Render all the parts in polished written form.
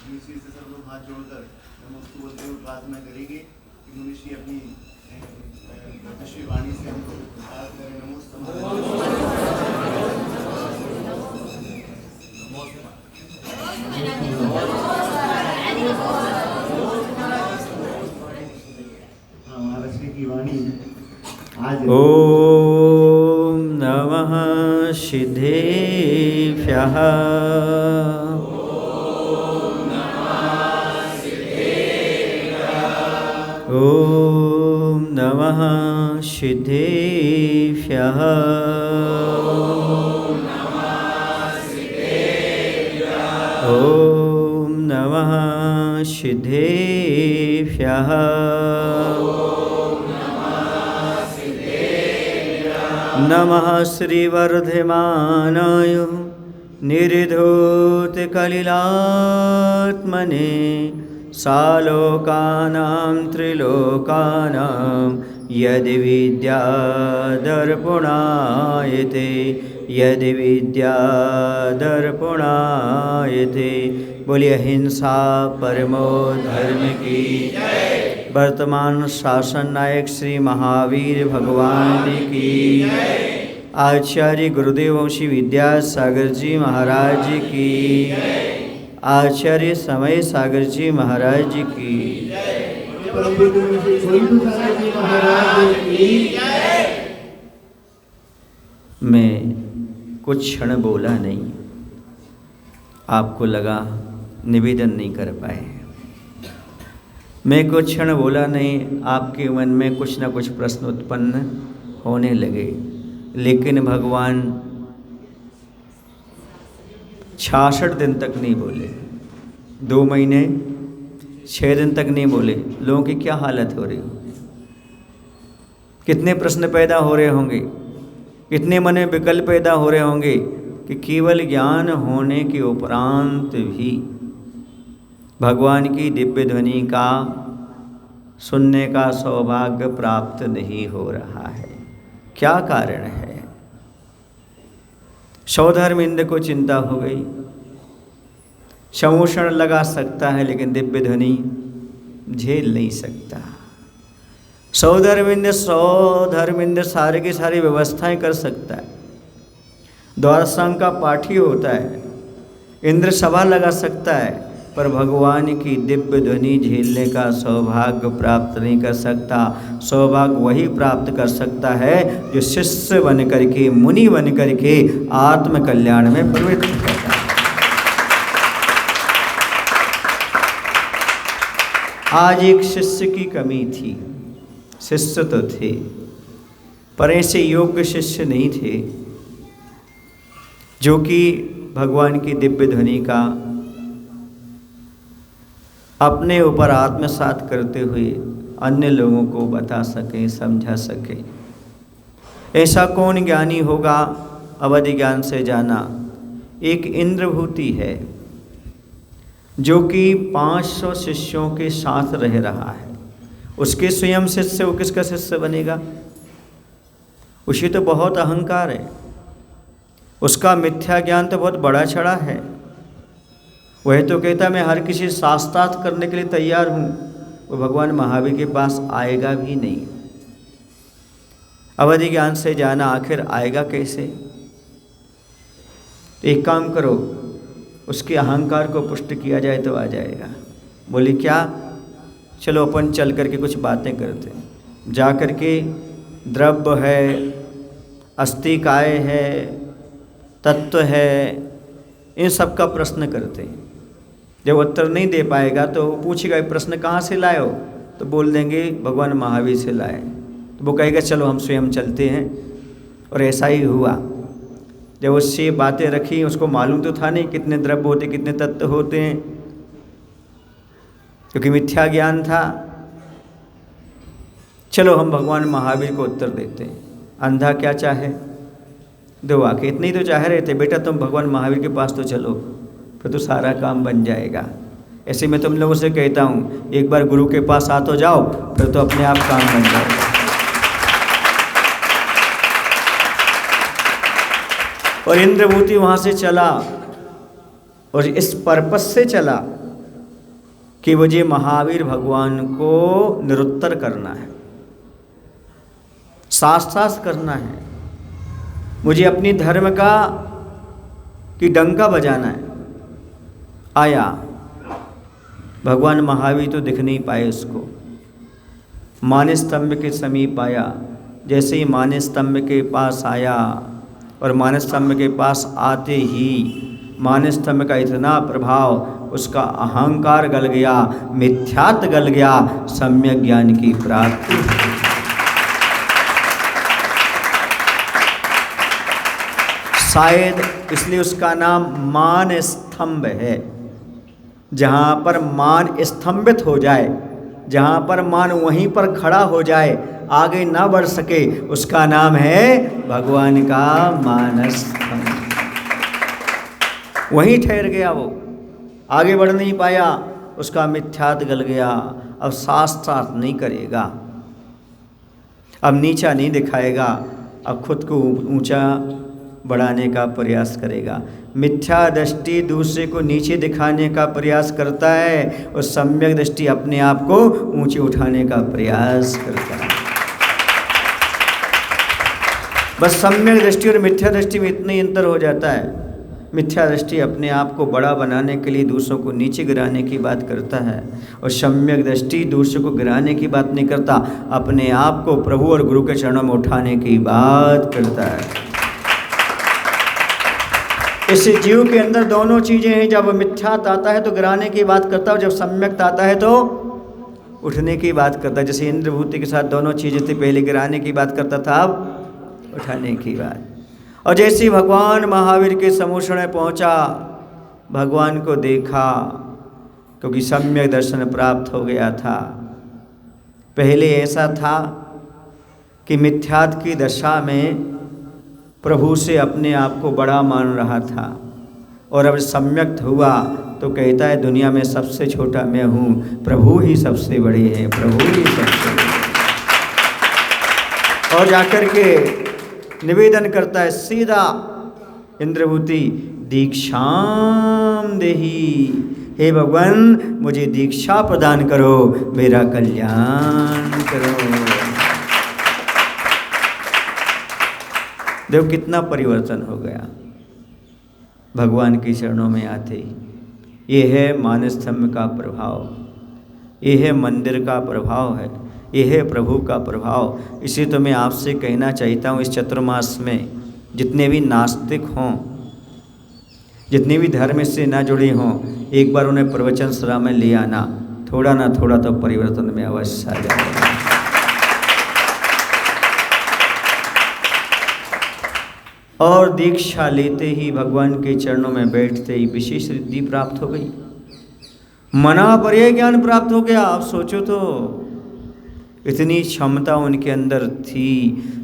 मुनिश्री से सब लोग हाथ जोड़कर नमोस्तु बोलते हुए प्रार्थना करेंगे कि मुनिश्री अपनी श्री वाणी से हमको प्रसाद करें। महाराष्ट्र की वाणी आज ओम नमः सिद्धेभ्यः। ओम नमः सिद्धेभ्यः। ओम नमः सिद्धेभ्यः। नमः श्रीवर्धमानाय निर्धूतकलिलात्मने सालोकानां त्रिलोकानां यदि विद्यादर्पणायते यदि विद्यादर्पणायते। बोलिए अहिंसा परमो धर्म की वर्तमान शासन नायक श्री महावीर भगवान की। आचार्य गुरुदेव श्री विद्यासागर जी महाराज की। आचार्य समय सागर जी महाराज की। मैं कुछ क्षण बोला नहीं, आपको लगा निवेदन नहीं कर पाए। मैं कुछ क्षण बोला नहीं, आपके मन में कुछ न कुछ प्रश्न उत्पन्न होने लगे, लेकिन भगवान 66 दिन तक नहीं बोले, 2 महीने 6 दिन तक नहीं बोले। लोगों की क्या हालत हो रही हो, कितने प्रश्न पैदा हो रहे होंगे, कितने मन में विकल्प पैदा हो रहे होंगे कि केवल ज्ञान होने के उपरांत भी भगवान की दिव्य ध्वनि का सुनने का सौभाग्य प्राप्त नहीं हो रहा है। क्या कारण है? सौधर्मिंद को चिंता हो गई, समूषण लगा सकता है लेकिन दिव्य ध्वनि झेल नहीं सकता। सौधर्मिंद सारे की सारी व्यवस्थाएं कर सकता है, द्वारसंघ का पाठी होता है, इंद्र सभा लगा सकता है, पर भगवान की दिव्य ध्वनि झेलने का सौभाग्य प्राप्त नहीं कर सकता। सौभाग्य वही प्राप्त कर सकता है जो शिष्य बन करके, मुनि बन करके आत्म कल्याण में प्रवृत्त करता है। आज एक शिष्य की कमी थी। शिष्य तो थे पर ऐसे योग्य शिष्य नहीं थे जो कि भगवान की दिव्य ध्वनि का अपने ऊपर आत्मसात करते हुए अन्य लोगों को बता सके, समझा सके। ऐसा कौन ज्ञानी होगा? अवधि ज्ञान से जाना एक इंद्रभूति है जो कि 500 शिष्यों के साथ रह रहा है। उसके स्वयं शिष्य, वो किसका शिष्य बनेगा? उसे तो बहुत अहंकार है, उसका मिथ्या ज्ञान तो बहुत बड़ा छड़ा है। वह तो कहता मैं हर किसी शास्त्रार्थ करने के लिए तैयार हूँ, वो भगवान महावीर के पास आएगा भी नहीं। अवधि ज्ञान से जाना आखिर आएगा कैसे? तो एक काम करो, उसके अहंकार को पुष्ट किया जाए तो आ जाएगा। बोली क्या? चलो अपन चल करके कुछ बातें करते हैं। जा करके द्रव्य है, अस्तिकाय है, तत्व है, इन सब का प्रश्न करते हैं। जब उत्तर नहीं दे पाएगा तो पूछेगा प्रश्न कहाँ से लाए हो? तो बोल देंगे भगवान महावीर से लाए। तो वो कहेगा चलो हम स्वयं चलते हैं। और ऐसा ही हुआ। जब उससे बातें रखी, उसको मालूम तो था नहीं कितने द्रव्य होते, कितने तत्व होते हैं, क्योंकि मिथ्या ज्ञान था। चलो हम भगवान महावीर को उत्तर देते हैं। अंधा क्या चाहे? दो आके इतने ही तो चाह रहे थे, बेटा तुम भगवान महावीर के पास तो चलो, फिर तो सारा काम बन जाएगा। ऐसे मैं तुम लोगों से कहता हूँ, एक बार गुरु के पास आ तो जाओ, फिर तो अपने आप काम बन जाएगा। और इंद्रभूति वहाँ से चला और इस पर्पस से चला कि मुझे महावीर भगवान को निरुत्तर करना है, शास्त्रार्थ करना है, मुझे अपनी धर्म का की डंका बजाना है। आया भगवान महावीर तो दिख नहीं पाए उसको, मानस स्तंभ के समीप आया। जैसे ही मानस स्तंभ के पास आया और मानस स्तंभ के पास आते ही मानस स्तंभ का इतना प्रभाव, उसका अहंकार गल गया, मिथ्यात्व गल गया, सम्यक ज्ञान की प्राप्ति। शायद इसलिए उसका नाम मान स्तंभ है। जहाँ पर मान स्तंभित हो जाए, जहाँ पर मान वहीं पर खड़ा हो जाए, आगे ना बढ़ सके, उसका नाम है भगवान का मानस स्तंभ। वहीं ठहर गया, वो आगे बढ़ नहीं पाया, उसका मिथ्यात्व गल गया। अब शास्त्रार्थ नहीं करेगा, अब नीचा नहीं दिखाएगा, अब खुद को ऊंचा बढ़ाने का प्रयास करेगा। मिथ्या दृष्टि दूसरे को नीचे दिखाने का प्रयास करता है और सम्यक दृष्टि अपने आप को ऊंचे उठाने का प्रयास करता है। बस सम्यक दृष्टि और मिथ्या दृष्टि में इतना ही अंतर हो जाता है। मिथ्या दृष्टि अपने आप को बड़ा बनाने के लिए दूसरों को नीचे गिराने की बात करता है और सम्यक दृष्टि दूसरों को गिराने की बात नहीं करता, अपने आप को प्रभु और गुरु के चरणों में उठाने की बात करता है। इस जीव के अंदर दोनों चीज़ें हैं। जब मिथ्यात आता है तो गिराने की बात करता है, जब सम्यक आता है तो उठने की बात करता है। जैसे इंद्रभूति के साथ दोनों चीज़ें थी, पहले गिराने की बात करता था, अब उठाने की बात। और जैसे ही भगवान महावीर के समूषण में पहुंचा, भगवान को देखा, क्योंकि सम्यक दर्शन प्राप्त हो गया था। पहले ऐसा था कि मिथ्यात की दशा में प्रभु से अपने आप को बड़ा मान रहा था, और अब सम्यक हुआ तो कहता है दुनिया में सबसे छोटा मैं हूँ, प्रभु ही सबसे बड़े हैं, प्रभु ही सबसे बड़े। और जाकर के निवेदन करता है सीधा इंद्रभूति, दीक्षाम देहि, हे भगवान मुझे दीक्षा प्रदान करो, मेरा कल्याण करो। देखो कितना परिवर्तन हो गया भगवान के चरणों में आते ही। ये है मानस स्तंभ का प्रभाव, ये है मंदिर का प्रभाव है, ये है प्रभु का प्रभाव। इसी तो मैं आपसे कहना चाहता हूँ, इस चतुर्मास में जितने भी नास्तिक हों, जितने भी धर्म से ना जुड़े हों, एक बार उन्हें प्रवचन सभा में ले आना, थोड़ा ना थोड़ा तो परिवर्तन में अवश्य आ जाएगा। और दीक्षा लेते ही, भगवान के चरणों में बैठते ही विशेष सिद्धि प्राप्त हो गई, मना पर्याय ज्ञान प्राप्त हो गया। आप सोचो तो इतनी क्षमता उनके अंदर थी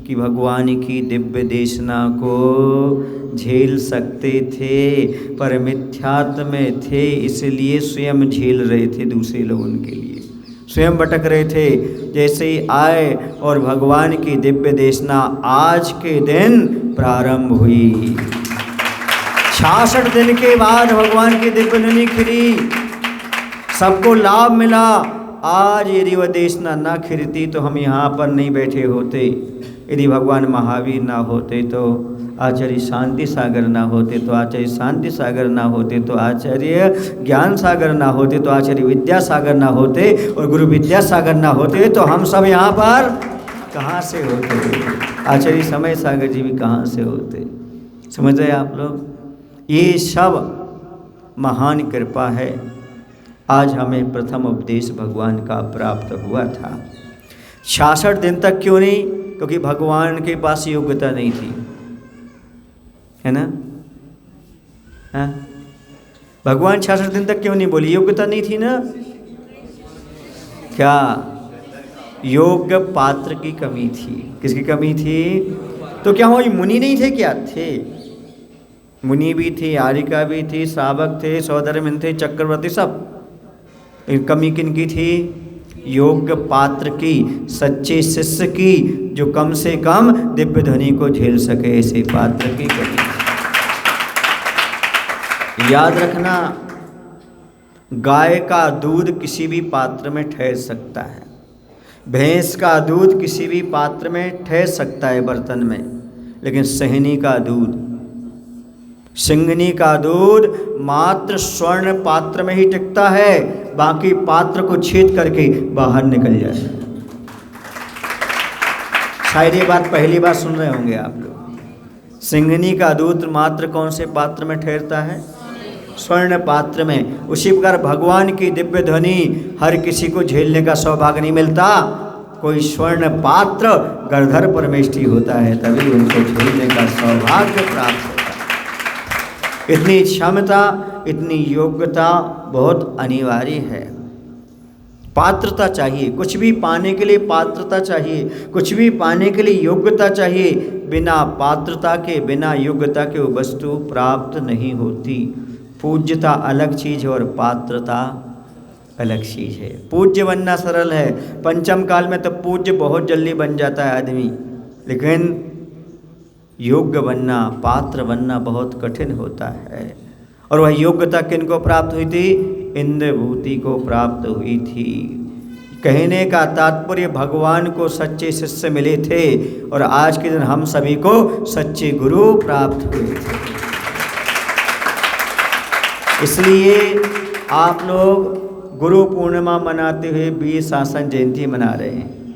कि भगवान की दिव्य देशना को झेल सकते थे, पर मिथ्यात्व में थे, इसलिए स्वयं झेल रहे थे, दूसरे लोग उनके लिए स्वयं भटक रहे थे। जैसे ही आए और भगवान की दिव्य देशना आज के दिन प्रारंभ हुई, 66 दिन के बाद भगवान की दिव्य ध्वनि खिली, सबको लाभ मिला। आज यदि वह देशना ना खिलती तो हम यहाँ पर नहीं बैठे होते, यदि भगवान महावीर ना होते तो आचार्य शांति सागर ना होते, तो आचार्य शांति सागर ना होते, तो आचार्य ज्ञान सागर ना होते, तो आचार्य विद्या सागर ना होते, और गुरु विद्या सागर ना होते, तो हम सब यहाँ पर कहाँ से होते? आचार्य समय सागर जी भी कहाँ से होते? समझ रहे आप लोग? ये सब महान कृपा है। आज हमें प्रथम उपदेश भगवान का प्राप्त हुआ था। 66 दिन तक क्यों नहीं? क्योंकि भगवान के पास योग्यता नहीं थी, है ना? हाँ? भगवान 66 दिन तक क्यों नहीं बोली? योग्यता नहीं थी ना? क्या योग्य पात्र की कमी थी? किसकी कमी थी? तो क्या वो मुनि नहीं थे? क्या थे? मुनि भी थे, आरिका भी थी, श्रावक थे, सौधर्मिन थे, चक्रवर्ती, सब। कमी किनकी थी? योग्य पात्र की, सच्चे शिष्य की, जो कम से कम दिव्य ध्वनि को झेल सके, ऐसे पात्र की कमी। याद रखना, गाय का दूध किसी भी पात्र में ठहर सकता है, भैंस का दूध किसी भी पात्र में ठहर सकता है बर्तन में, लेकिन सिंघनी का दूध मात्र स्वर्ण पात्र में ही टिकता है, बाकी पात्र को छेद करके बाहर निकल जाए। शायद ये बात पहली बार सुन रहे होंगे आप लोग। सिंघनी का दूध मात्र कौन से पात्र में ठहरता है? स्वर्ण पात्र में। उसी प्रकार भगवान की दिव्य ध्वनि हर किसी को झेलने का सौभाग्य नहीं मिलता। कोई स्वर्ण पात्र गणधर परमेष्ठी होता है, तभी उनको झेलने का सौभाग्य प्राप्त होता है। इतनी क्षमता, इतनी योग्यता बहुत अनिवार्य है। पात्रता चाहिए, कुछ भी पाने के लिए पात्रता चाहिए, कुछ भी पाने के लिए योग्यता चाहिए। बिना पात्रता के, बिना योग्यता के वो वस्तु प्राप्त नहीं होती। पूज्यता अलग चीज़ है और पात्रता अलग चीज़ है। पूज्य बनना सरल है, पंचम काल में तो पूज्य बहुत जल्दी बन जाता है आदमी, लेकिन योग्य बनना, पात्र बनना बहुत कठिन होता है। और वह योग्यता किनको प्राप्त हुई थी? इंद्रभूति को प्राप्त हुई थी। कहने का तात्पर्य भगवान को सच्चे शिष्य मिले थे और आज के दिन हम सभी को सच्चे गुरु प्राप्त हुए थे। इसलिए आप लोग गुरु पूर्णिमा मनाते हुए वीर शासन जयंती मना रहे हैं।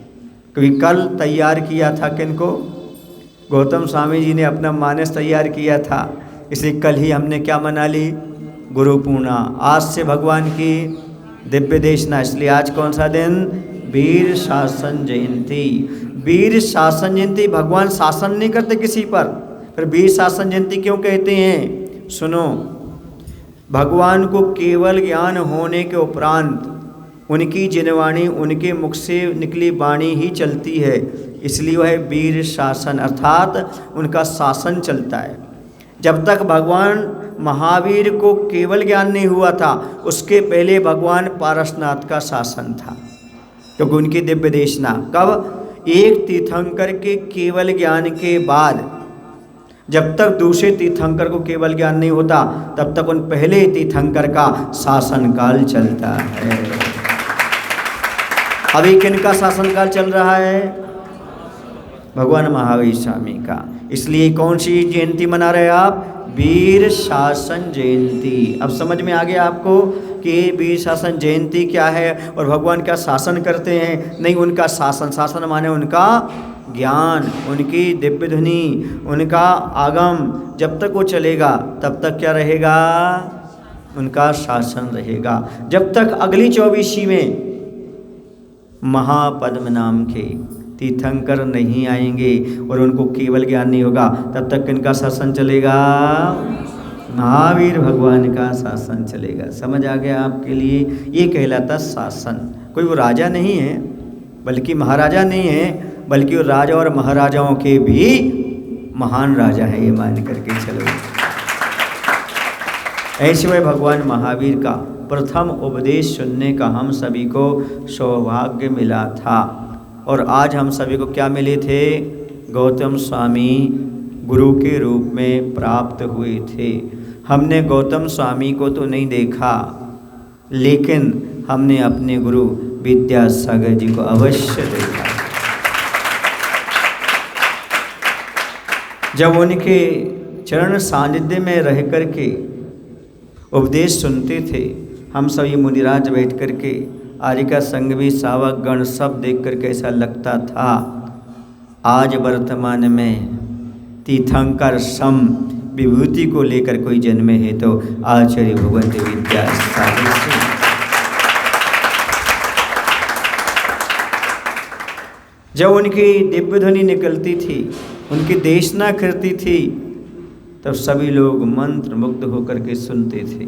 क्योंकि कल तैयार किया था किनको? गौतम स्वामी जी ने अपना मानस तैयार किया था, इसलिए कल ही हमने क्या मना ली? गुरु पूर्णिमा। आज से भगवान की दिव्य देशना, इसलिए आज कौन सा दिन? वीर शासन जयंती। वीर शासन जयंती, भगवान शासन नहीं करते किसी पर, फिर वीर शासन जयंती क्यों कहते हैं? सुनो, भगवान को केवल ज्ञान होने के उपरांत उनकी जिनवाणी, उनके मुख से निकली वाणी ही चलती है, इसलिए वह वीर शासन अर्थात उनका शासन चलता है। जब तक भगवान महावीर को केवल ज्ञान नहीं हुआ था, उसके पहले भगवान पारसनाथ का शासन था, क्योंकि उनकी दिव्य देशना कब? एक तीर्थंकर के केवल ज्ञान के बाद। जब तक दूसरे तीर्थंकर को केवल ज्ञान नहीं होता, तब तक उन पहले तीर्थंकर का शासन काल चलता है। अभी किनका शासन काल चल रहा है? भगवान महावीर स्वामी का। इसलिए कौन सी जयंती मना रहे आप? वीर शासन जयंती। अब समझ में आ गया आपको कि वीर शासन जयंती क्या है और भगवान क्या शासन करते हैं? नहीं, उनका शासन, शासन माने उनका ज्ञान, उनकी दिव्य ध्वनि, उनका आगम जब तक वो चलेगा तब तक क्या रहेगा? उनका शासन रहेगा। जब तक अगली 24वीं में महापद्म नाम के तीर्थंकर नहीं आएंगे और उनको केवल ज्ञान नहीं होगा, तब तक किनका शासन चलेगा? महावीर भगवान का शासन चलेगा। समझ आ गया आपके लिए? ये कहलाता शासन। कोई वो राजा नहीं है, बल्कि महाराजा नहीं है, बल्कि वो राजा और महाराजाओं के भी महान राजा है, ये मान करके चलो। ऐसे वह भगवान महावीर का प्रथम उपदेश सुनने का हम सभी को सौभाग्य मिला था। और आज हम सभी को क्या मिले थे? गौतम स्वामी गुरु के रूप में प्राप्त हुए थे। हमने गौतम स्वामी को तो नहीं देखा, लेकिन हमने अपने गुरु विद्यासागर जी को अवश्य देखा। जब उनके चरण सानिध्य में रह कर के उपदेश सुनते थे, हम सभी मुनिराज बैठ कर के, आर्यिका संघ भी, सावक गण सब देख कर कैसा लगता था। आज वर्तमान में तीर्थंकर सम विभूति को लेकर कोई जन्मे है तो आचार्य भगवंत विद्यासागर से। जब उनकी दिव्य ध्वनि निकलती थी, उनकी देशना करती थी, तब सभी लोग मंत्र मुग्ध होकर के सुनते थे।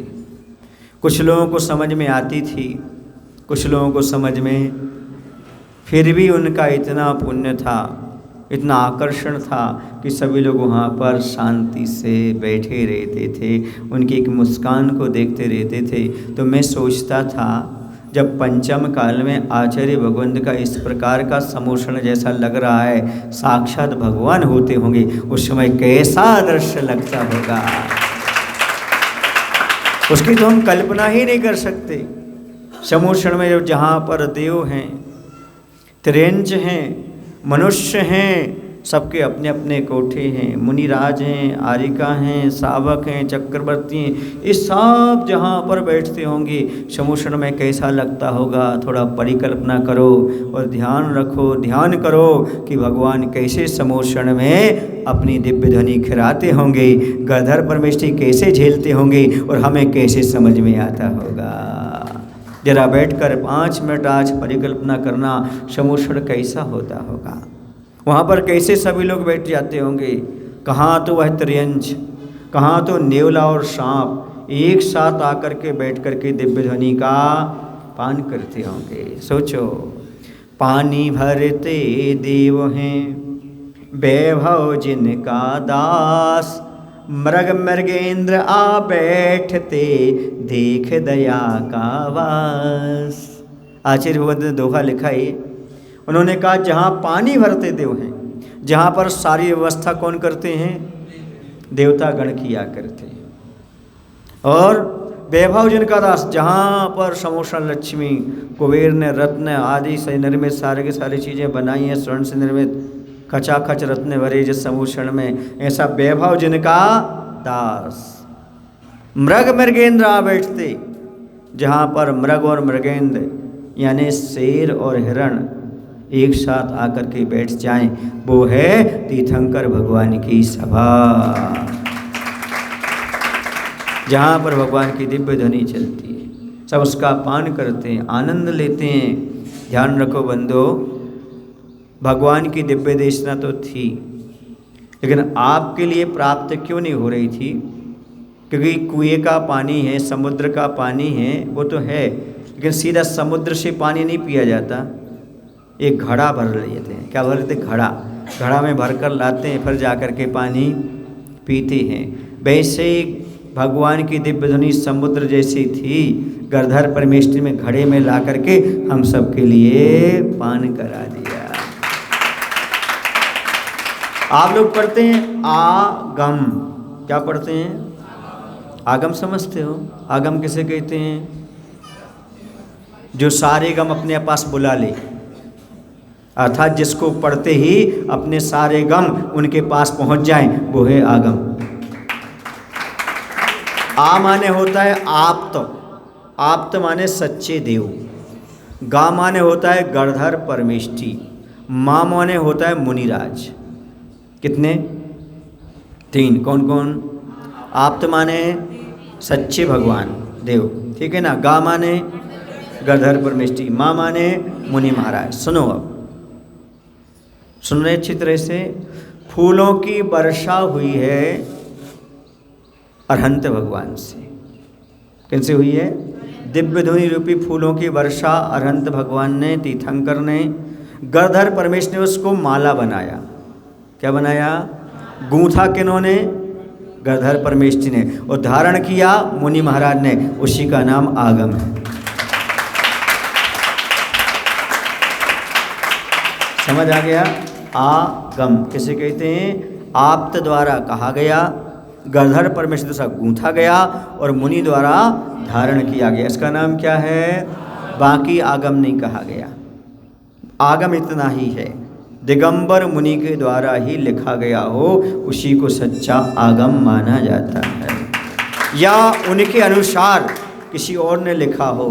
कुछ लोगों को समझ में आती थी, कुछ लोगों को समझ में, फिर भी उनका इतना पुण्य था, इतना आकर्षण था कि सभी लोग वहाँ पर शांति से बैठे रहते थे, उनकी एक मुस्कान को देखते रहते थे। तो मैं सोचता था, जब पंचम काल में आचार्य भगवंत का इस प्रकार का समोषण जैसा लग रहा है, साक्षात भगवान होते होंगे, उस समय कैसा दृश्य लगता होगा। उसकी तो हम कल्पना ही नहीं कर सकते। समूषण में जहाँ पर देव हैं, त्रियंच हैं, मनुष्य हैं, सबके अपने अपने कोठे हैं, मुनिराज हैं, आरिका हैं, सावक हैं, चक्रवर्ती हैं, ये सब जहाँ पर बैठते होंगे समूषण में कैसा लगता होगा। थोड़ा परिकल्पना करो और ध्यान रखो, ध्यान करो कि भगवान कैसे समूषण में अपनी दिव्य ध्वनि खिराते होंगे, गधर परमेष्ठी कैसे झेलते होंगे और हमें कैसे समझ में आता होगा। जरा बैठकर 5 मिनट आज परिकल्पना करना, समूषण कैसा होता होगा, वहाँ पर कैसे सभी लोग बैठ जाते होंगे। कहाँ तो वह त्रियंच, कहाँ तो नेवला और सांप एक साथ आकर के बैठ कर के दिव्य ध्वनि का पान करते होंगे। सोचो, पानी भरते देव हैं, वैभव जिनका दास, मृग मृगेंद्र आ बैठते, देख दया का वास। आचार्य भगवंत ने दोहा लिखा है, उन्होंने कहा जहाँ पानी भरते देव हैं, जहाँ पर सारी व्यवस्था कौन करते हैं, देवता गण किया करते हैं। और वैभव जिनका दास, जहाँ पर समूषण लक्ष्मी कुबेर ने रत्न आदि से निर्मित सारे की सारी चीज़ें बनाई हैं, स्वर्ण से निर्मित खचाखच रत्न भरे जिस समूषण में, ऐसा वैभव जिनका दास। मृग मृगेंद्र आ बैठते, जहाँ पर मृग और मृगेंद्र यानी शेर और हिरण एक साथ आकर के बैठ जाएं, वो है तीर्थंकर भगवान की सभा, जहाँ पर भगवान की दिव्य ध्वनि चलती है। सब उसका पान करते हैं, आनंद लेते हैं। ध्यान रखो बंदो, भगवान की दिव्य देशना तो थी, लेकिन आपके लिए प्राप्त क्यों नहीं हो रही थी? क्योंकि कुएं का पानी है, समुद्र का पानी है, वो तो है, लेकिन सीधा समुद्र से पानी नहीं पिया जाता। एक घड़ा भर लेते हैं, क्या भर लेते? घड़ा में भर कर लाते हैं, फिर जा कर के पानी पीते हैं। वैसे भगवान की दिव्य ध्वनि समुद्र जैसी थी, गरधर परमेष्ठी में घड़े में ला करके हम सब के लिए पान करा दिया। आप लोग पढ़ते हैं आगम, क्या पढ़ते हैं? आगम समझते हो? आगम किसे कहते हैं? जो सारे गम अपने पास बुला ले, अर्थात जिसको पढ़ते ही अपने सारे गम उनके पास पहुंच जाएं, वो है आगम। आ माने होता है आप्त, आप्त माने सच्चे देव। गा माने होता है गणधर परमेष्ठी। मा माने होता है मुनिराज। कितने? 3। कौन कौन? आप्त माने सच्चे भगवान देव, ठीक है ना। गा माने गणधर परमेष्ठी, मा माने मुनि महाराज। सुनो, अब सुन रहे अच्छी तरह से। फूलों की वर्षा हुई है अरहंत भगवान से। किनसे हुई है? दिव्य ध्वनि रूपी फूलों की वर्षा अरहंत भगवान ने, तीर्थंकर ने। गणधर परमेश ने उसको माला बनाया। क्या बनाया? गूंथा किन्होंने? गणधर परमेश जी ने। और धारण किया मुनि महाराज ने। उसी का नाम आगम है। समझ आ गया? आगम किसे कहते हैं? आप्त द्वारा कहा गया, गणधर परमेश्वर से गूंथा गया और मुनि द्वारा धारण किया गया। इसका नाम क्या है? बाकी आगम नहीं कहा गया। आगम इतना ही है, दिगंबर मुनि के द्वारा ही लिखा गया हो, उसी को सच्चा आगम माना जाता है। या उनके अनुसार किसी और ने लिखा हो,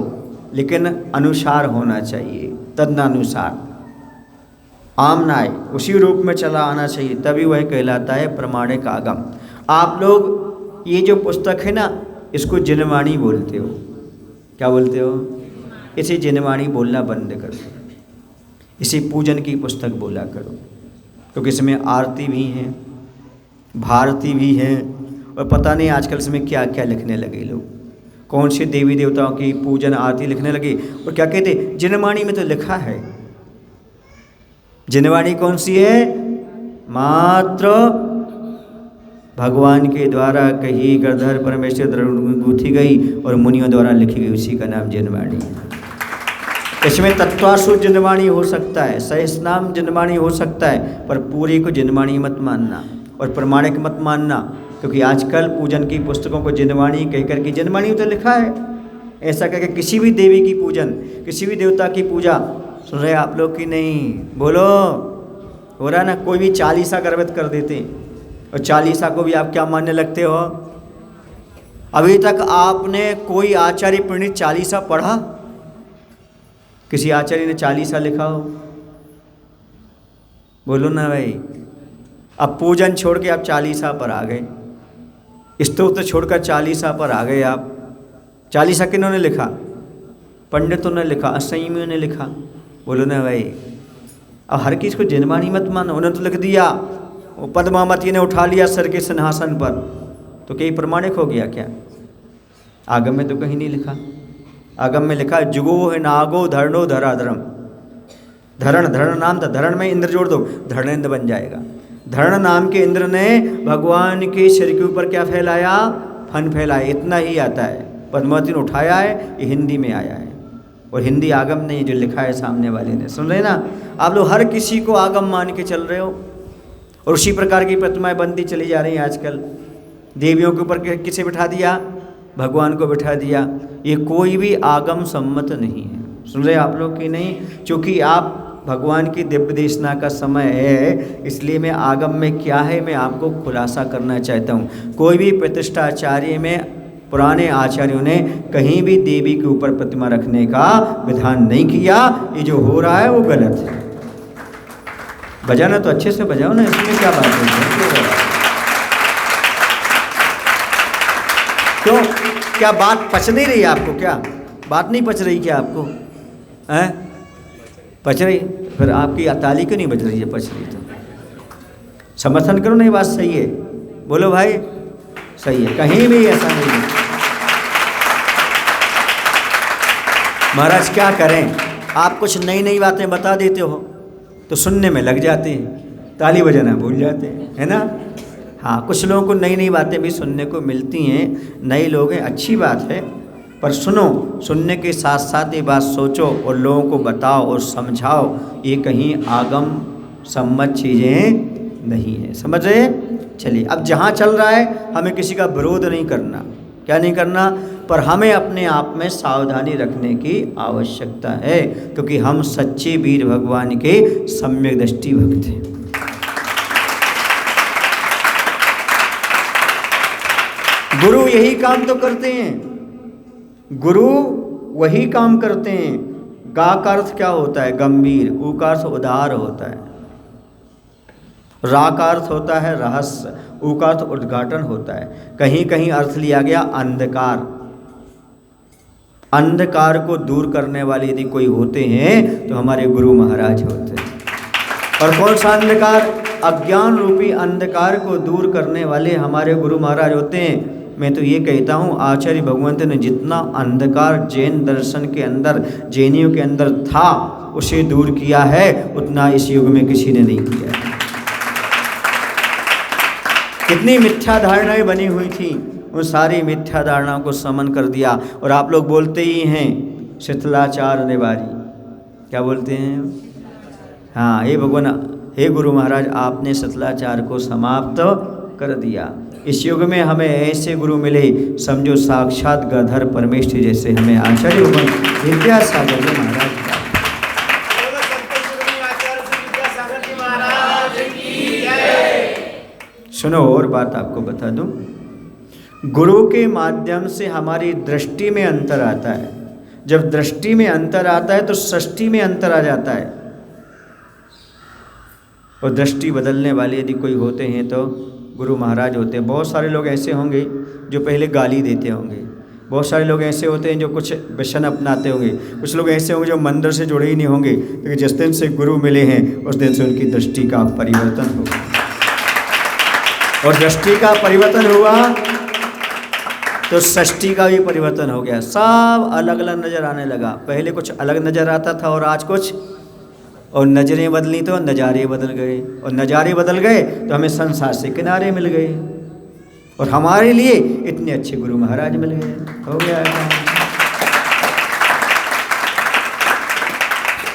लेकिन अनुसार होना चाहिए, तदनुसार आमनाय उसी रूप में चला आना चाहिए, तभी वह कहलाता है प्रमाणिक आगम। आप लोग ये जो पुस्तक है ना, इसको जिनवाणी बोलते हो। क्या बोलते हो? इसे जिनवाणी बोलना बंद कर दो, इसे पूजन की पुस्तक बोला करो, क्योंकि इसमें आरती भी है, भारती भी है, और पता नहीं आजकल इसमें क्या क्या लिखने लगे लोग, कौन से देवी देवताओं की पूजन आरती लिखने लगे। और क्या कहते, जिनवाणी में तो लिखा है। जिनवाणी कौन सी है? मात्र भगवान के द्वारा कही, गणधर परमेश्वर द्वारा गूंथी गई और मुनियों द्वारा लिखी गई, उसी का नाम जिनवाणी है। इसमें तत्वासु जिनवाणी हो सकता है, सहस्रनाम जिनवाणी हो सकता है, पर पूरी को जिनवाणी मत मानना और प्रमाणिक मत मानना। क्योंकि आजकल पूजन की पुस्तकों को जिनवाणी कहकर के, जिनवाणी तो लिखा है ऐसा करके किसी भी देवी की पूजन, किसी भी देवता की पूजा, सुन रहे आप लोग कि नहीं? बोलो, हो रहा ना? कोई भी चालीसा गर्भित कर देते और चालीसा को भी आप क्या मानने लगते हो? अभी तक आपने कोई आचार्य प्रणीत चालीसा पढ़ा? किसी आचार्य ने चालीसा लिखा हो? बोलो ना भाई। अब पूजन छोड़ के आप चालीसा पर आ गए, स्तोत्र छोड़कर चालीसा पर आ गए आप। चालीसा किन्होंने लिखा? पंडितों ने लिखा, असंयमियों ने लिखा। बोलो ना भाई। अब हर किसी को जिनवाणी मत मानो। उन्होंने तो लिख दिया, वो पद्मावती ने उठा लिया सर के सिंहासन पर, तो क्या प्रमाणिक हो गया क्या? आगम में तो कहीं नहीं लिखा। आगम में लिखा जुगो है नागो धरणो धराधरम। धरण, धरण नाम था, धरण में इंद्र जोड़ दो, धरणेन्द्र बन जाएगा। धरण नाम के इंद्र ने भगवान के शरीर के ऊपर क्या फैलाया? फन फैलाया। इतना ही आता है। पद्मावती ने उठाया है, ये हिंदी में आया है, और हिंदी आगम नहीं जो लिखा है सामने वाले ने। सुन रहे ना आप लोग? हर किसी को आगम मान के चल रहे हो, और उसी प्रकार की प्रतिमाएं बनती चली जा रही हैं आजकल। देवियों के ऊपर किसे बिठा दिया? भगवान को बिठा दिया। ये कोई भी आगम सम्मत नहीं है। सुन रहे आप लोग कि नहीं? क्योंकि आप भगवान की दिव्य देशना का समय है, इसलिए मैं आगम में क्या है मैं आपको खुलासा करना चाहता हूँ। कोई भी प्रतिष्ठाचार्य में पुराने आचार्यों ने कहीं भी देवी के ऊपर प्रतिमा रखने का विधान नहीं किया। ये जो हो रहा है वो गलत है। बजाना तो अच्छे से बजाओ ना, इसमें क्या बात है? क्यों? क्या बात पच नहीं रही आपको? क्या बात नहीं पच रही क्या आपको? हैं? पच रही? फिर आपकी ताली क्यों नहीं बज रही है? पच रही तो समर्थन करो ना, ये बात सही है। बोलो भाई, सही है, कहीं भी ऐसा नहीं है। महाराज क्या करें, आप कुछ नई नई बातें बता देते हो तो सुनने में लग जाते हैं, ताली बजाना भूल जाते हैं, है ना? हाँ, कुछ लोगों को नई नई बातें भी सुनने को मिलती हैं। नए लोग हैं, अच्छी बात है, पर सुनो, सुनने के साथ साथ ये बात सोचो और लोगों को बताओ और समझाओ। ये कहीं आगम सम्मत चीज़ें नहीं है। समझ रहे? चलिए, अब जहाँ चल रहा है हमें किसी का विरोध नहीं करना। क्या नहीं करना? पर हमें अपने आप में सावधानी रखने की आवश्यकता है, क्योंकि हम सच्चे वीर भगवान के सम्यक दृष्टि भक्त हैं। गुरु यही काम तो करते हैं, गुरु वही काम करते हैं। गा का अर्थ क्या होता है? गंभीर। ऊ का अर्थ उदार होता है। रा का अर्थ होता है रहस्य। ऊ का अर्थ उद्घाटन होता है। कहीं कहीं अर्थ लिया गया अंधकार। अंधकार को दूर करने वाले यदि कोई होते हैं तो हमारे गुरु महाराज होते हैं। और कौन सा अंधकार? अज्ञान रूपी अंधकार को दूर करने वाले हमारे गुरु महाराज होते हैं। मैं तो ये कहता हूँ, आचार्य भगवंत ने जितना अंधकार जैन दर्शन के अंदर, जैनियों के अंदर था, उसे दूर किया है, उतना इस युग में किसी ने नहीं किया है। कितनी मिथ्या धारणाएं बनी हुई थी, उन सारी मिथ्या धारणाओं को समन कर दिया। और आप लोग बोलते ही हैं शिथिलाचार निवारी। क्या बोलते हैं? हाँ, हे भगवान, हे गुरु महाराज, आपने शिथिलाचार को समाप्त कर दिया। इस युग में हमें ऐसे गुरु मिले, समझो साक्षात गधर परमेश्वर जैसे हमें आचार्य विद्यासागर जी महाराज। सुनो, और बात आपको बता दूं, गुरु के माध्यम से हमारी दृष्टि में अंतर आता है। जब दृष्टि में अंतर आता है तो सृष्टि में अंतर आ जाता है। और दृष्टि बदलने वाले यदि कोई होते हैं तो गुरु महाराज होते हैं। बहुत सारे लोग ऐसे होंगे जो पहले गाली देते होंगे, बहुत सारे लोग ऐसे होते हैं जो कुछ व्यसन अपनाते होंगे, कुछ लोग ऐसे होंगे जो मंदिर से जुड़े ही नहीं होंगे, लेकिन जिस दिन से गुरु मिले हैं उस दिन से उनकी दृष्टि का परिवर्तन होगा। और दृष्टि का परिवर्तन हुआ तो सृष्टि का भी परिवर्तन हो गया। सब अलग अलग नज़र आने लगा। पहले कुछ अलग नज़र आता था और आज कुछ, और नज़रें बदली तो नज़ारे बदल गए, और नज़ारे बदल गए तो हमें संसार से किनारे मिल गए, और हमारे लिए इतने अच्छे गुरु महाराज मिल गए। हो गया।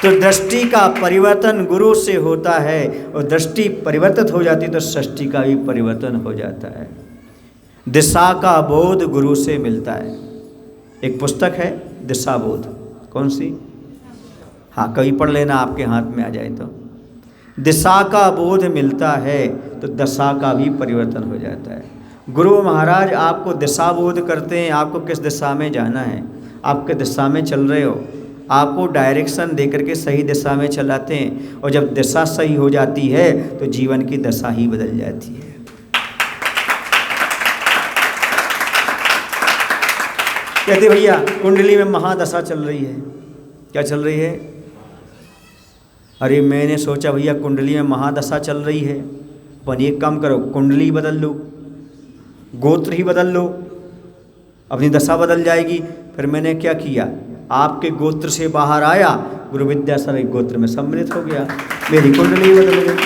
तो दृष्टि का परिवर्तन गुरु से होता है, और दृष्टि परिवर्तित हो जाती तो सृष्टि का भी परिवर्तन हो जाता है। दिशा का बोध गुरु से मिलता है। एक पुस्तक है दिशा बोध, कौन सी? हाँ, कभी पढ़ लेना, आपके हाथ में आ जाए तो। दिशा का बोध मिलता है तो दशा का भी परिवर्तन हो जाता है। गुरु महाराज आपको दिशा बोध करते हैं, आपको किस दिशा में जाना है, आप किस दिशा में चल रहे हो, आपको डायरेक्शन दे करके सही दिशा में चलाते हैं। और जब दिशा सही हो जाती है तो जीवन की दशा ही बदल जाती है। कहते भैया कुंडली में महादशा चल रही है। क्या चल रही है? अरे मैंने सोचा भैया कुंडली में महादशा चल रही है, अपन एक काम करो, कुंडली बदल लो, गोत्र ही बदल लो, अपनी दशा बदल जाएगी। फिर मैंने क्या किया, आपके गोत्र से बाहर आया, गुरु विद्यासागर के गोत्र में सम्मिलित हो गया, मेरी कुंडली बदल गई।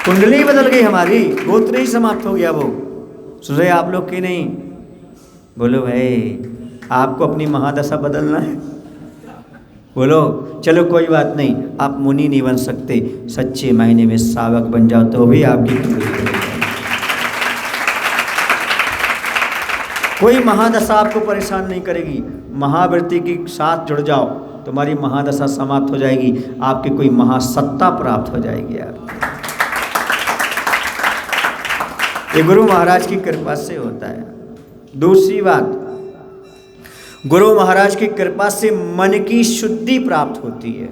कुंडली बदल गई हमारी, गोत्र ही समाप्त हो गया। वो सुन रहे आप लोग कि नहीं? बोलो भाई, आपको अपनी महादशा बदलना है? बोलो चलो कोई बात नहीं, आप मुनि नहीं बन सकते, सच्चे मायने में सावक बन जाओ तो भी आपकी कुंडली बदल जाएगी। कोई महादशा आपको परेशान नहीं करेगी। महावृत्ति के साथ जुड़ जाओ, तुम्हारी महादशा समाप्त हो जाएगी, आपकी कोई महासत्ता प्राप्त हो जाएगी। आप ये गुरु महाराज की कृपा से होता है। दूसरी बात, गुरु महाराज की कृपा से मन की शुद्धि प्राप्त होती है,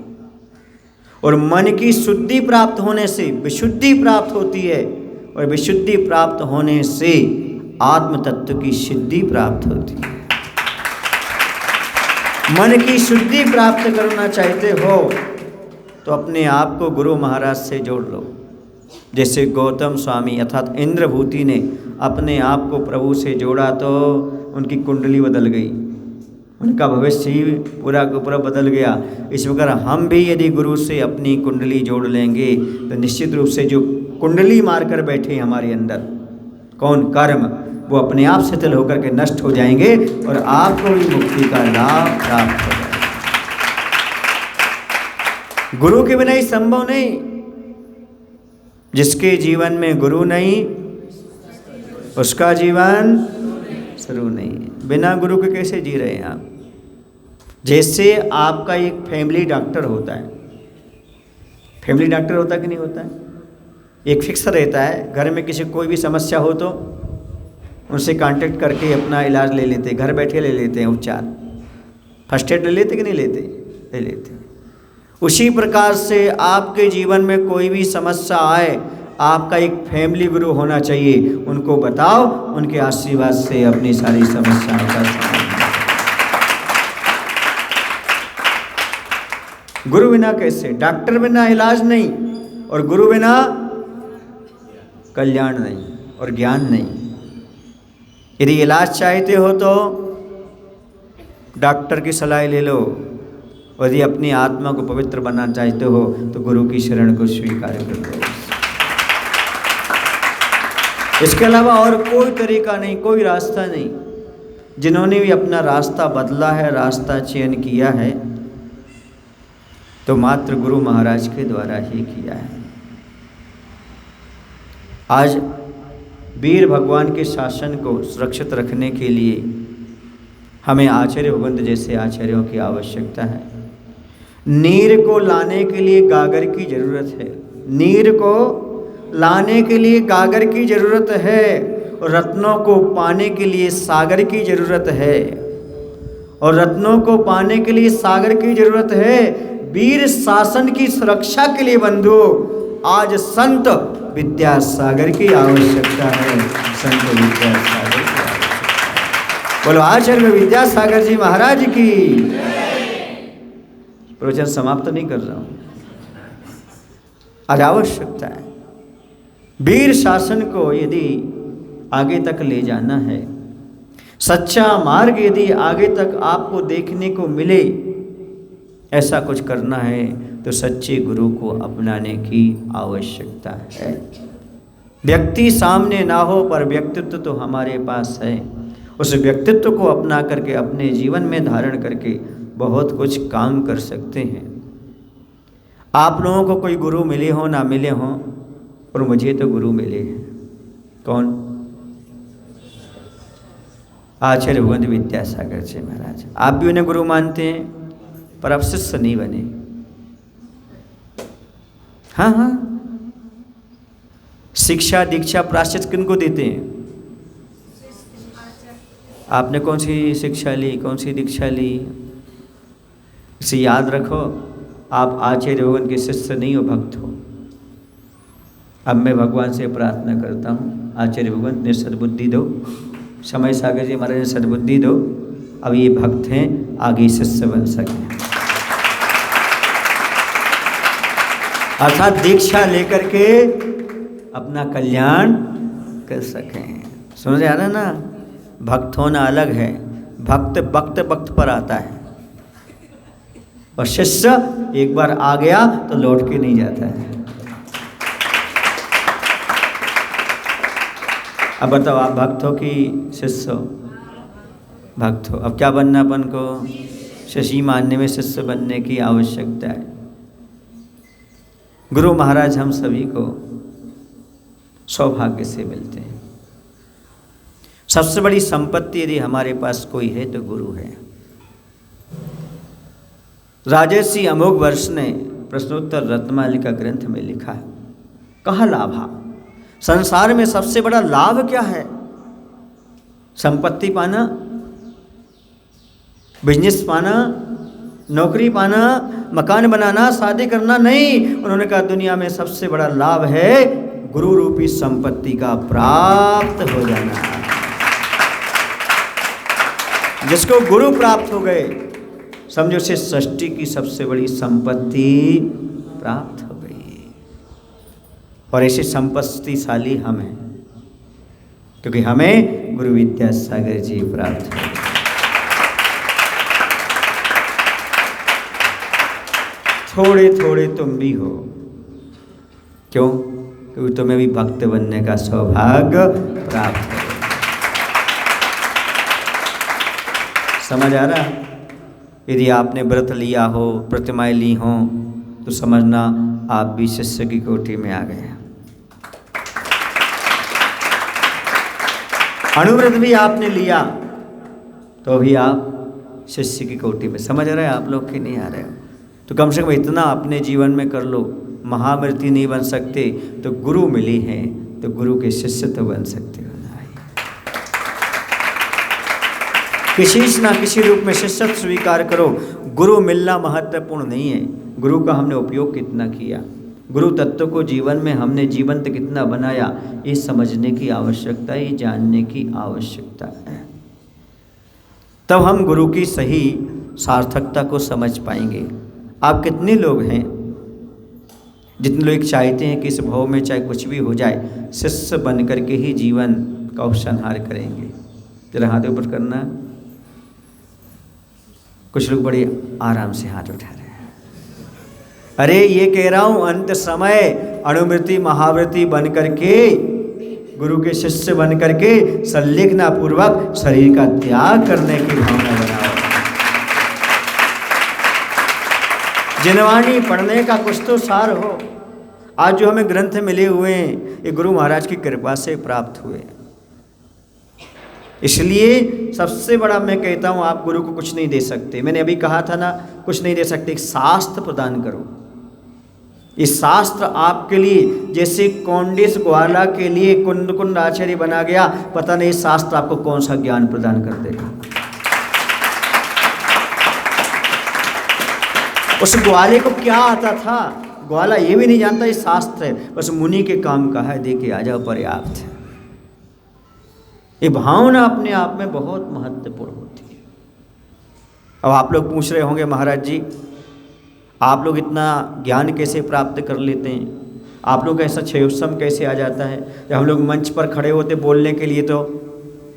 और मन की शुद्धि प्राप्त होने से विशुद्धि प्राप्त होती है, और विशुद्धि प्राप्त होने से आत्म तत्व की सिद्धि प्राप्त होती है। मन की शुद्धि प्राप्त करना चाहते हो तो अपने आप को गुरु महाराज से जोड़ लो। जैसे गौतम स्वामी अर्थात इंद्रभूति ने अपने आप को प्रभु से जोड़ा तो उनकी कुंडली बदल गई, उनका भविष्य ही पूरा का पूरा बदल गया। इस प्रकार हम भी यदि गुरु से अपनी कुंडली जोड़ लेंगे तो निश्चित रूप से जो कुंडली मारकर बैठे हमारे अंदर, कौन? कर्म, वो अपने आप शिथिल होकर के नष्ट हो जाएंगे और आपको भी मुक्ति का लाभ प्राप्त हो जाएगा। गुरु के बिना ही संभव नहीं। जिसके जीवन में गुरु नहीं उसका जीवन शुरू नहीं है। बिना गुरु के कैसे जी रहे हैं आप? जैसे आपका एक फैमिली डॉक्टर होता है, फैमिली डॉक्टर होता कि नहीं होता है? एक फिक्स रहता है, घर में किसी कोई भी समस्या हो तो उनसे कांटेक्ट करके अपना इलाज ले लेते, घर बैठे ले लेते हैं उपचार। फर्स्ट एड ले लेते कि नहीं लेते? ले लेते। उसी प्रकार से आपके जीवन में कोई भी समस्या आए, आपका एक फैमिली गुरु होना चाहिए। उनको बताओ, उनके आशीर्वाद से अपनी सारी समस्याओं का समाधान। गुरु बिना कैसे? डॉक्टर बिना इलाज नहीं, और गुरु बिना कल्याण नहीं और ज्ञान नहीं। यदि इलाज चाहते हो तो डॉक्टर की सलाह ले लो, और यदि अपनी आत्मा को पवित्र बनाना चाहते हो तो गुरु की शरण को स्वीकार कर लो। इसके अलावा और कोई तरीका नहीं, कोई रास्ता नहीं। जिन्होंने भी अपना रास्ता बदला है, रास्ता चयन किया है, तो मात्र गुरु महाराज के द्वारा ही किया है। आज वीर भगवान के शासन को सुरक्षित रखने के लिए हमें आचार्य भगवंत जैसे आचार्यों की आवश्यकता है। नीर को लाने के लिए गागर की जरूरत है, नीर को लाने के लिए गागर की जरूरत है, और रत्नों को पाने के लिए सागर की जरूरत है, और रत्नों को पाने के लिए सागर की जरूरत है। वीर शासन की सुरक्षा के लिए बंधु आज संत विद्यासागर की आवश्यकता है। संत विद्यासागर की आवश्यकता। बोलो आचार्य विद्यासागर जी महाराज की। प्रवचन समाप्त नहीं कर रहा हूं, आज आवश्यकता है। वीर शासन को यदि आगे तक ले जाना है, सच्चा मार्ग यदि आगे तक आपको देखने को मिले, ऐसा कुछ करना है तो सच्चे गुरु को अपनाने की आवश्यकता है। व्यक्ति सामने ना हो पर व्यक्तित्व तो हमारे पास है। उस व्यक्तित्व को अपना करके अपने जीवन में धारण करके बहुत कुछ काम कर सकते हैं। आप लोगों को कोई गुरु मिले हो ना मिले हो, और मुझे तो गुरु मिले हैं। कौन? आचार्य भगवंत विद्यासागर जी महाराज। आप भी उन्हें गुरु मानते हैं, पर आप शिष्य नहीं बने। हाँ हाँ, शिक्षा दीक्षा प्रायश्चित किनको देते हैं? आपने कौन सी शिक्षा ली, कौन सी दीक्षा ली? इसे याद रखो, आप आचार्य भगवान के शिष्य नहीं हो, भक्त हो। अब मैं भगवान से प्रार्थना करता हूँ, आचार्य भगवान ने सद्बुद्धि दो, समय सागर जी महाराज ने सद्बुद्धि दो, अब ये भक्त हैं, आगे शिष्य बन सकें, अर्थात दीक्षा लेकर के अपना कल्याण कर सकें। समझ आ रहा ना? भक्त होना अलग है, भक्त वक्त वक्त पर आता है, और शिष्य एक बार आ गया तो लौट के नहीं जाता है। अब बताओ, आप भक्त हो कि शिष्य हो? भक्त हो। अब क्या बनना अपन को? शिष्य मानने में शिष्य बनने की आवश्यकता है। गुरु महाराज हम सभी को सौभाग्य से मिलते हैं। सबसे बड़ी संपत्ति यदि हमारे पास कोई है तो गुरु है। राजर्षि अमोघ वर्ष ने प्रश्नोत्तर रत्नमालिका ग्रंथ में लिखा है, कहा लाभा, संसार में सबसे बड़ा लाभ क्या है? संपत्ति पाना, बिजनेस पाना, नौकरी पाना, मकान बनाना, शादी करना? नहीं, उन्होंने कहा दुनिया में सबसे बड़ा लाभ है गुरु रूपी संपत्ति का प्राप्त हो जाना। जिसको गुरु प्राप्त हो गए, समझो से सृष्टि की सबसे बड़ी संपत्ति प्राप्त हो गई। और ऐसे संपत्तिशाली हम हैं, क्योंकि हमें गुरु विद्यासागर जी प्राप्त हो गए। थोड़े थोड़े तुम भी हो, क्यों? क्योंकि तुम्हें भी भक्त बनने का सौभाग्य प्राप्त हो। समझ आ रहा? यदि आपने व्रत लिया हो, प्रतिमाएं ली हो, तो समझना आप भी शिष्य की कोटि में आ गए। अणुव्रत भी आपने लिया तो भी आप शिष्य की कोटि में। समझ रहे हैं आप लोग कि नहीं आ रहे हो? तो कम से कम इतना अपने जीवन में कर लो। महामृति नहीं बन सकते तो गुरु मिली हैं, तो गुरु के शिष्य तो बन सकते हो ना। किसी ना किसी रूप में शिष्यत्व स्वीकार करो। गुरु मिलना महत्वपूर्ण नहीं है, गुरु का हमने उपयोग कितना किया, गुरु तत्व को जीवन में हमने जीवंत कितना बनाया, ये समझने की आवश्यकता है, ये जानने की आवश्यकता है। तब हम गुरु की सही सार्थकता को समझ पाएंगे। आप कितने लोग हैं, जितने लोग चाहते हैं कि इस भाव में चाहे कुछ भी हो जाए, शिष्य बन करके ही जीवन का उपसंहार करेंगे? जरा हाथ ऊपर करना। कुछ लोग बड़े आराम से हाथ उठा रहे हैं। अरे ये कह रहा हूं, अंत समय अणुमृति महावृति बन करके, गुरु के शिष्य बन करके संलिग्नता पूर्वक शरीर का त्याग करने की भावना बनाओ। जिनवाणी पढ़ने का कुछ तो सार हो। आज जो हमें ग्रंथ मिले हुए हैं, ये गुरु महाराज की कृपा से प्राप्त हुए। इसलिए सबसे बड़ा मैं कहता हूँ, आप गुरु को कुछ नहीं दे सकते। मैंने अभी कहा था ना, कुछ नहीं दे सकते, एक शास्त्र प्रदान करो। इस शास्त्र आपके लिए, जैसे कौंडिस ग्वाला के लिए कुंद कुंद आचार्य बना गया, पता नहीं शास्त्र आपको कौन सा ज्ञान प्रदान कर देगा। उस ग्वाले को क्या आता था? ग्वाला ये भी नहीं जानता ये शास्त्र है, बस मुनि के काम का है, दे के आ जाओ, पर्याप्त है। ये भावना अपने आप में बहुत महत्वपूर्ण होती है। अब आप लोग पूछ रहे होंगे, महाराज जी आप लोग इतना ज्ञान कैसे प्राप्त कर लेते हैं? आप लोग ऐसा क्षयोत्सम कैसे आ जाता है? जब हम लोग मंच पर खड़े होते बोलने के लिए तो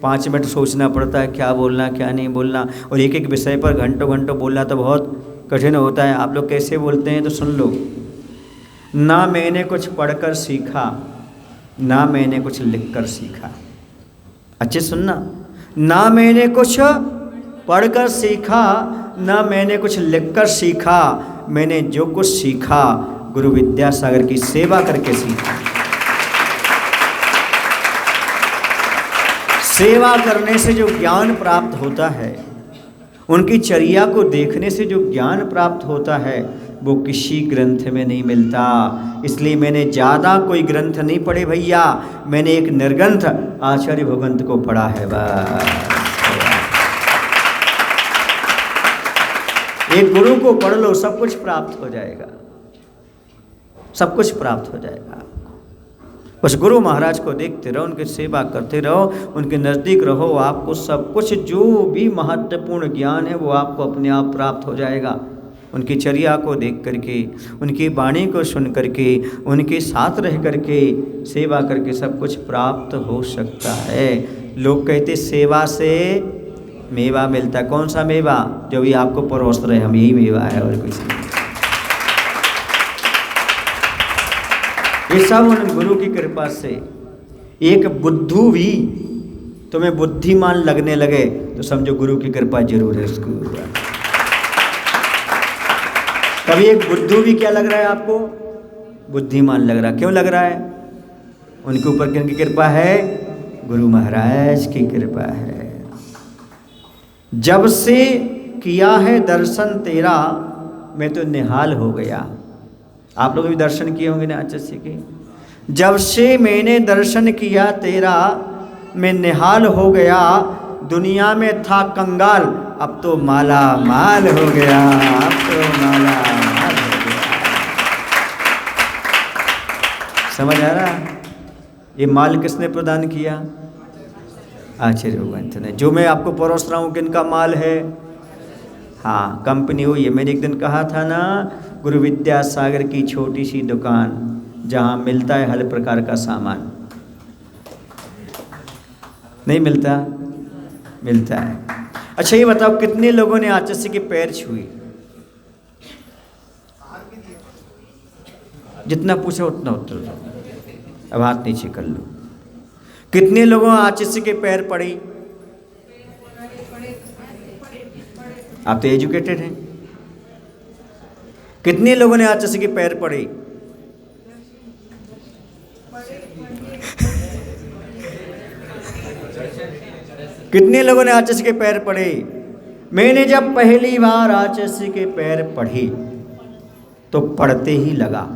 5 मिनट सोचना पड़ता है, क्या बोलना क्या नहीं बोलना, और एक एक विषय पर घंटों घंटों बोलना तो बहुत कठिन होता है। आप लोग कैसे बोलते हैं तो सुन लो। ना मैंने कुछ पढ़कर सीखा, ना मैंने कुछ लिखकर सीखा। अच्छे सुनना, ना मैंने कुछ पढ़कर सीखा, ना मैंने कुछ लिखकर सीखा, मैंने जो कुछ सीखा गुरु विद्यासागर की सेवा करके सीखा। सेवा करने से जो ज्ञान प्राप्त होता है, उनकी चर्या को देखने से जो ज्ञान प्राप्त होता है, वो किसी ग्रंथ में नहीं मिलता। इसलिए मैंने ज़्यादा कोई ग्रंथ नहीं पढ़े भैया, मैंने एक निर्ग्रंथ आचार्य भगवंत को पढ़ा है बस। एक गुरु को पढ़ लो, सब कुछ प्राप्त हो जाएगा, सब कुछ प्राप्त हो जाएगा। बस गुरु महाराज को देखते रहो, उनकी सेवा करते रहो, उनके नज़दीक रहो, आपको सब कुछ जो भी महत्वपूर्ण ज्ञान है वो आपको अपने आप प्राप्त हो जाएगा। उनकी चर्या को देख करके, उनकी वाणी को सुन करके, उनके साथ रह करके, सेवा करके सब कुछ प्राप्त हो सकता है। लोग कहते सेवा से मेवा मिलता। कौन सा मेवा? जो भी आपको परोस रहे हम, यही मेवा है और कुछ नहीं। ये सब उन गुरु की कृपा से। एक बुद्धू भी तुम्हें बुद्धिमान लगने लगे तो समझो गुरु की कृपा जरूर है उसको। कभी एक बुद्धू भी क्या लग रहा है आपको? बुद्धिमान लग रहा है। क्यों लग रहा है? उनके ऊपर किनकी कृपा है? गुरु महाराज की कृपा है। जब से किया है दर्शन तेरा, मैं तो निहाल हो गया। आप लोग भी दर्शन किए होंगे ना आचार्य के। जब से मैंने दर्शन किया तेरा, मैं निहाल हो गया। दुनिया में था कंगाल, अब तो माला माल हो गया, अब तो माला माल हो गया। समझ आ रहा? ये माल किसने प्रदान किया? आचार्य भगवंत ने। जो मैं आपको परोस रहा हूँ किनका माल है? हाँ, कंपनी हुई है। मैंने एक दिन कहा था ना, गुरु विद्या सागर की छोटी सी दुकान जहाँ मिलता है हर प्रकार का सामान। नहीं मिलता? मिलता है। अच्छा ये बताओ, कितने लोगों ने आचार्य के पैर छुए? जितना पूछो उतना उत्तर दो। अब हाथ नीचे कर लो। कितने लोगों आचार्य के पैर पड़े? आप तो एजुकेटेड हैं। कितने लोगों ने आचार्य के पैर पड़े? कितने लोगों ने आचार्य के पैर पड़े? मैंने जब पहली बार आचार्य के पैर पढ़े तो पढ़ते ही लगा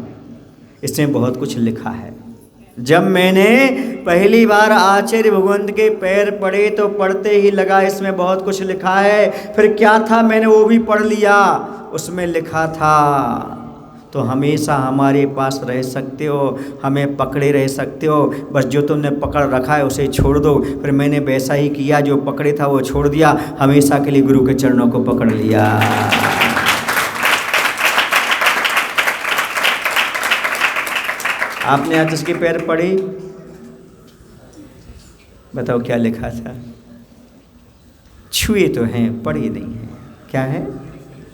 इसमें बहुत कुछ लिखा है। जब मैंने पहली बार आचार्य भगवंत के पैर पढ़े तो पढ़ते ही लगा इसमें बहुत कुछ लिखा है। फिर क्या था, मैंने वो भी पढ़ लिया। उसमें लिखा था तो हमेशा हमारे पास रह सकते हो, हमें पकड़े रह सकते हो, बस जो तुमने पकड़ रखा है उसे छोड़ दो। फिर मैंने वैसा ही किया, जो पकड़े था वो छोड़ दिया, हमेशा के लिए गुरु के चरणों को पकड़ लिया। आपने आचार्य के पैर पढ़े? बताओ क्या लिखा था? छुए तो हैं, पढ़े नहीं हैं। क्या है?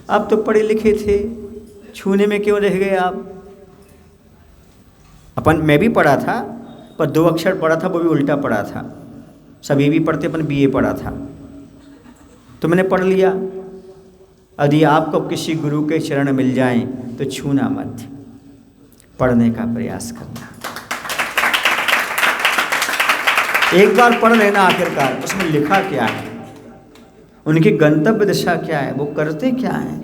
आप तो पढ़े लिखे थे, छूने में क्यों रह गए आप? मैं भी पढ़ा था, पर 2 अक्षर पढ़ा था, वो भी उल्टा पढ़ा था। सब ए भी पढ़ते, अपन BA पढ़ा था, तो मैंने पढ़ लिया। यदि आपको किसी गुरु के चरण मिल जाएं तो छूना मत, पढ़ने का प्रयास करना। एक बार पढ़ लेना आखिरकार उसमें लिखा क्या है, उनकी गंतव्य दिशा क्या है, वो करते क्या है,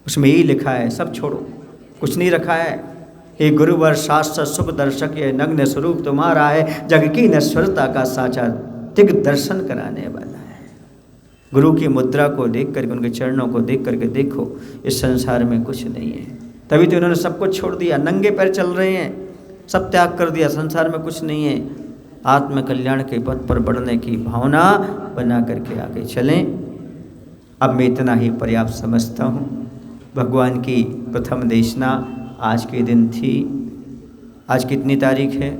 उसमें यही लिखा है। सब छोड़ो, कुछ नहीं रखा है। हे गुरुवर शास्त्र शुभ दर्शक, ये नग्न स्वरूप तुम्हारा है, जग की नश्वरता का साचा दिग दर्शन कराने वाला है। गुरु की मुद्रा को देख करके, उनके चरणों को देख करके देखो, इस संसार में कुछ नहीं है। तभी तो इन्होंने सब कुछ छोड़ दिया, नंगे पैर चल रहे हैं, सब त्याग कर दिया, संसार में कुछ नहीं है। आत्म कल्याण के पथ पर बढ़ने की भावना बना करके आगे चलें। अब मैं इतना ही पर्याप्त समझता हूँ। भगवान की प्रथम देशना आज के दिन थी। आज कितनी तारीख है?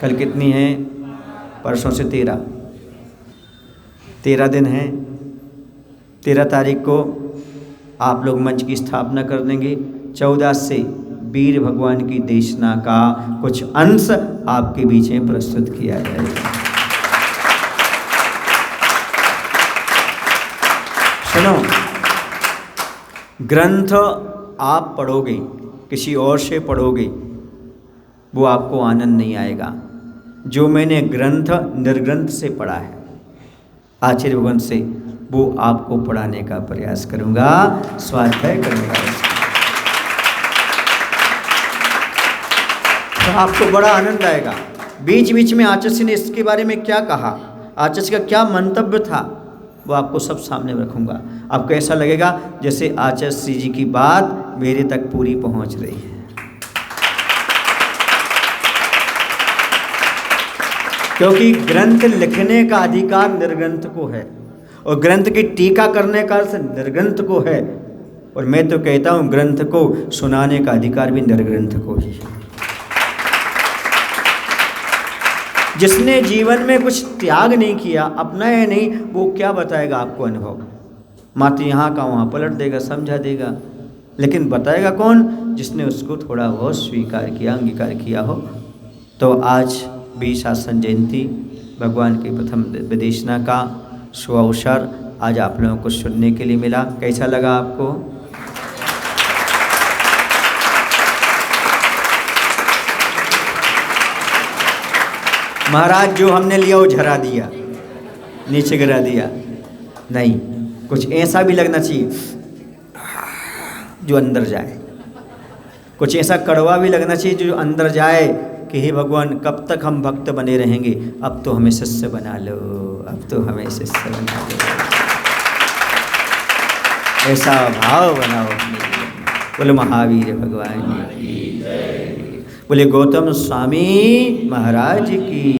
कल कितनी है? परसों से 13 दिन है। 13 तारीख को आप लोग मंच की स्थापना कर देंगे। 14 से वीर भगवान की देशना का कुछ अंश आपके बीच में प्रस्तुत किया जाएगा। सुनो, ग्रंथ आप पढ़ोगे, किसी और से पढ़ोगे, वो आपको आनंद नहीं आएगा। जो मैंने ग्रंथ निर्ग्रंथ से पढ़ा है आचार्य भगवान से, वो आपको पढ़ाने का प्रयास करूंगा, स्वाध्याय करूंगा। तो आपको बड़ा आनंद आएगा। बीच बीच में आचार्य ने इसके बारे में क्या कहा, आचार्य का क्या मंतव्य था, वो आपको सब सामने रखूंगा। आपको ऐसा लगेगा जैसे आचार्य श्री जी की बात मेरे तक पूरी पहुंच रही है। क्योंकि ग्रंथ लिखने का अधिकार निर्ग्रंथ को है और ग्रंथ की टीका करने का अर्थ निर्ग्रंथ को है, और मैं तो कहता हूँ ग्रंथ को सुनाने का अधिकार भी निर्ग्रंथ को ही है। जिसने जीवन में कुछ त्याग नहीं किया, अपनाया नहीं, वो क्या बताएगा आपको अनुभव। मात्र यहाँ का वहाँ पलट देगा, समझा देगा, लेकिन बताएगा कौन, जिसने उसको थोड़ा बहुत स्वीकार किया, अंगीकार किया हो। तो आज 20 आश्विन जयंती भगवान की प्रथम विदेशना का शुभ अवसर आज आप लोगों को सुनने के लिए मिला। कैसा लगा आपको? महाराज जो हमने लिया वो झरा दिया, नीचे गिरा दिया, नहीं, कुछ ऐसा भी लगना चाहिए जो अंदर जाए, कुछ ऐसा कड़वा भी लगना चाहिए जो अंदर जाए कि हे भगवान कब तक हम भक्त बने रहेंगे, अब तो हमें शिष्य बना लो, अब तो हमें शिष्य बना लो। ऐसा भाव बनाओ। बोले महावीर भगवान की, बोले गौतम स्वामी महाराज की।